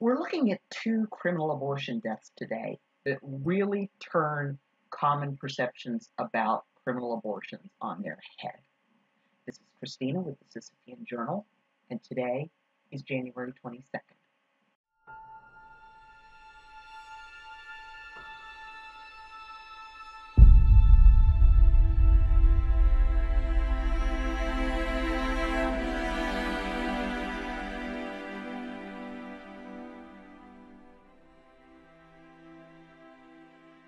We're looking at two criminal abortion deaths today that really turn common perceptions about criminal abortions on their head. This is Christina with the Sisyphean Journal, and today is January 22nd.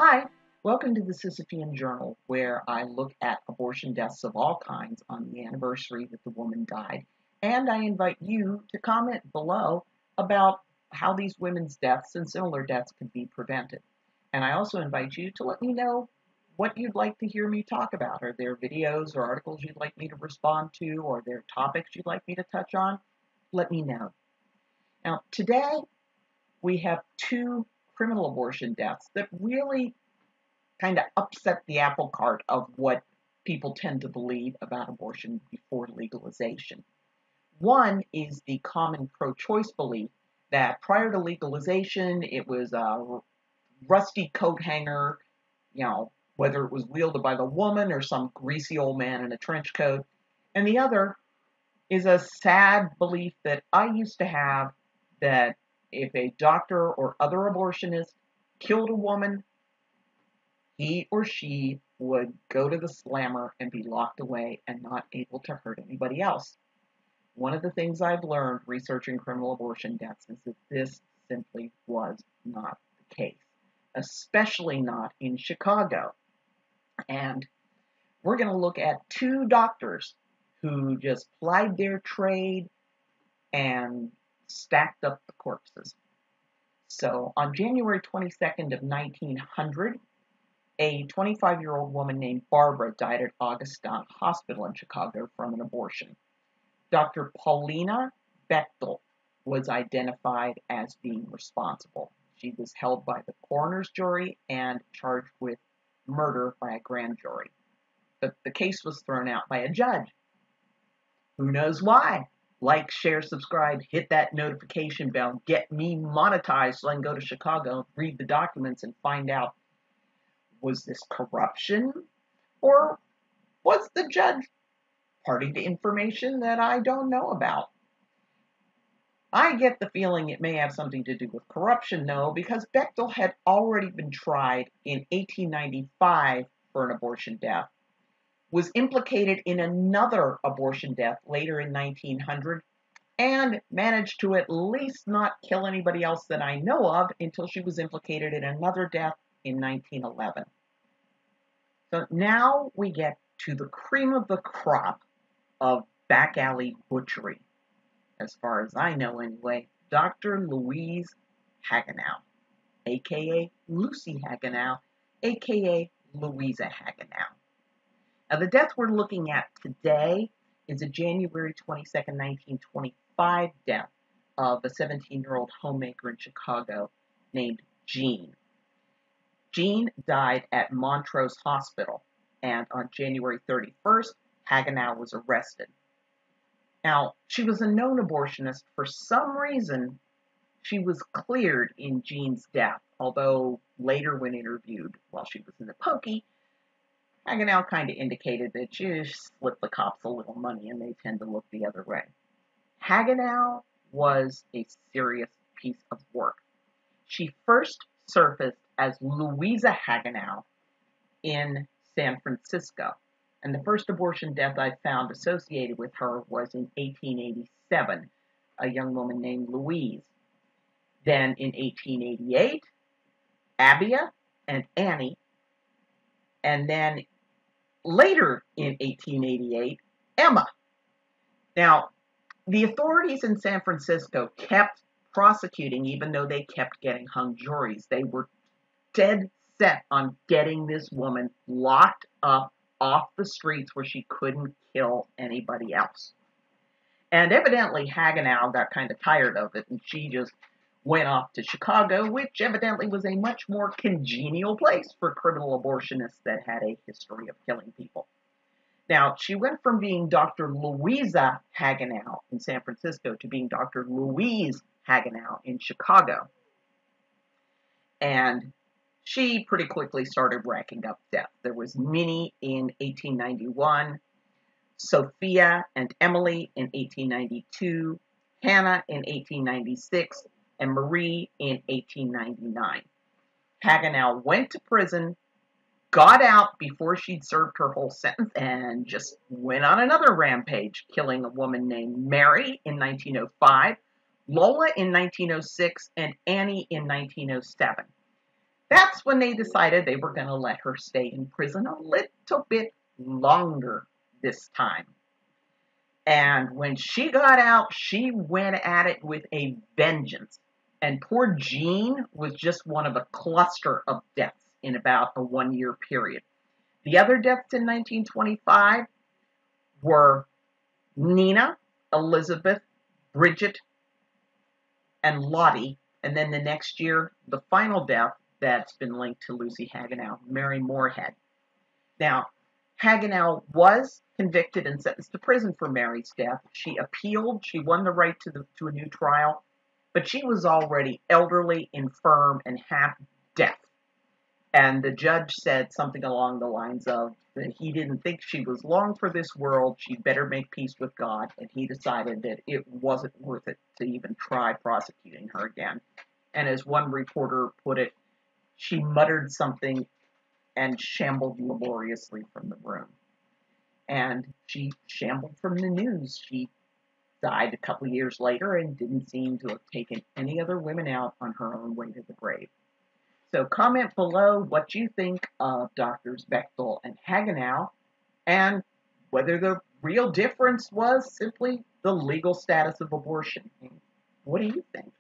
Hi, welcome to the Sisyphean Journal, where I look at abortion deaths of all kinds on the anniversary that the woman died, and I invite you to comment below about how these women's deaths and similar deaths could be prevented. And I also invite you to let me know what you'd like to hear me talk about. Are there videos or articles you'd like me to respond to, or are there topics you'd like me to touch on? Let me know. Now, today we have two criminal abortion deaths that really kind of upset the apple cart of what people tend to believe about abortion before legalization. One is the common pro-choice belief that prior to legalization, it was a rusty coat hanger, whether it was wielded by the woman or some greasy old man in a trench coat. And the other is a sad belief that I used to have, that if a doctor or other abortionist killed a woman, he or she would go to the slammer and be locked away and not able to hurt anybody else. One of the things I've learned researching criminal abortion deaths is that this simply was not the case, especially not in Chicago. And we're going to look at two doctors who just plied their trade and stacked up the corpses. So on January 22nd of 1900, a 25-year-old woman named Barbara died at Augustine Hospital in Chicago from an abortion. Dr. Paulina Bechtel was identified as being responsible. She was held by the coroner's jury and charged with murder by a grand jury. But the case was thrown out by a judge. Who knows why? Like, share, subscribe, hit that notification bell, get me monetized so I can go to Chicago, read the documents, and find out, was this corruption, or was the judge party to information that I don't know about? I get the feeling it may have something to do with corruption, though, because Bechtel had already been tried in 1895 for an abortion death, was implicated in another abortion death later in 1900, and managed to at least not kill anybody else that I know of until she was implicated in another death in 1911. So now we get to the cream of the crop of back alley butchery, as far as I know anyway, Dr. Louise Hagenow, aka Lucy Hagenow, aka Louisa Hagenow. Now, the death we're looking at today is a January 22nd, 1925 death of a 17-year-old homemaker in Chicago named Jean. Jean died at Montrose Hospital, and on January 31st, Hagenow was arrested. Now, she was a known abortionist. For some reason, she was cleared in Jean's death, although later when interviewed while she was in the pokey, Hagenow kind of indicated that she just slipped the cops a little money and they tend to look the other way. Hagenow was a serious piece of work. She first surfaced as Louisa Hagenow in San Francisco, and the first abortion death I found associated with her was in 1887, a young woman named Louise. Then in 1888, Abia and Annie, and then later in 1888, Emma. Now, the authorities in San Francisco kept prosecuting, even though they kept getting hung juries. They were dead set on getting this woman locked up off the streets where she couldn't kill anybody else. And evidently Hagenow got kind of tired of it, and she just went off to Chicago, which evidently was a much more congenial place for criminal abortionists that had a history of killing people. Now, she went from being Dr. Louisa Hagenow in San Francisco to being Dr. Louise Hagenow in Chicago. And she pretty quickly started racking up deaths. There was Minnie in 1891, Sophia and Emily in 1892, Hannah in 1896, and Marie in 1899. Hagenow went to prison, got out before she'd served her whole sentence, and just went on another rampage, killing a woman named Mary in 1905, Lola in 1906, and Annie in 1907. That's when they decided they were going to let her stay in prison a little bit longer this time. And when she got out, she went at it with a vengeance. And poor Jean was just one of a cluster of deaths in about a 1-year period. The other deaths in 1925 were Nina, Elizabeth, Bridget, and Lottie. And then the next year, the final death that's been linked to Lucy Hagenow, Mary Moorhead. Now, Hagenow was convicted and sentenced to prison for Mary's death. She appealed. She won the right to a new trial, but she was already elderly, infirm, and half deaf. And the judge said something along the lines of that he didn't think she was long for this world. She'd better make peace with God. And he decided that it wasn't worth it to even try prosecuting her again. And as one reporter put it, she muttered something and shambled laboriously from the room. And she shambled from the news. She died a couple of years later and didn't seem to have taken any other women out on her own way to the grave. So comment below what you think of Doctors Bechtel and Hagenow, and whether the real difference was simply the legal status of abortion. What do you think?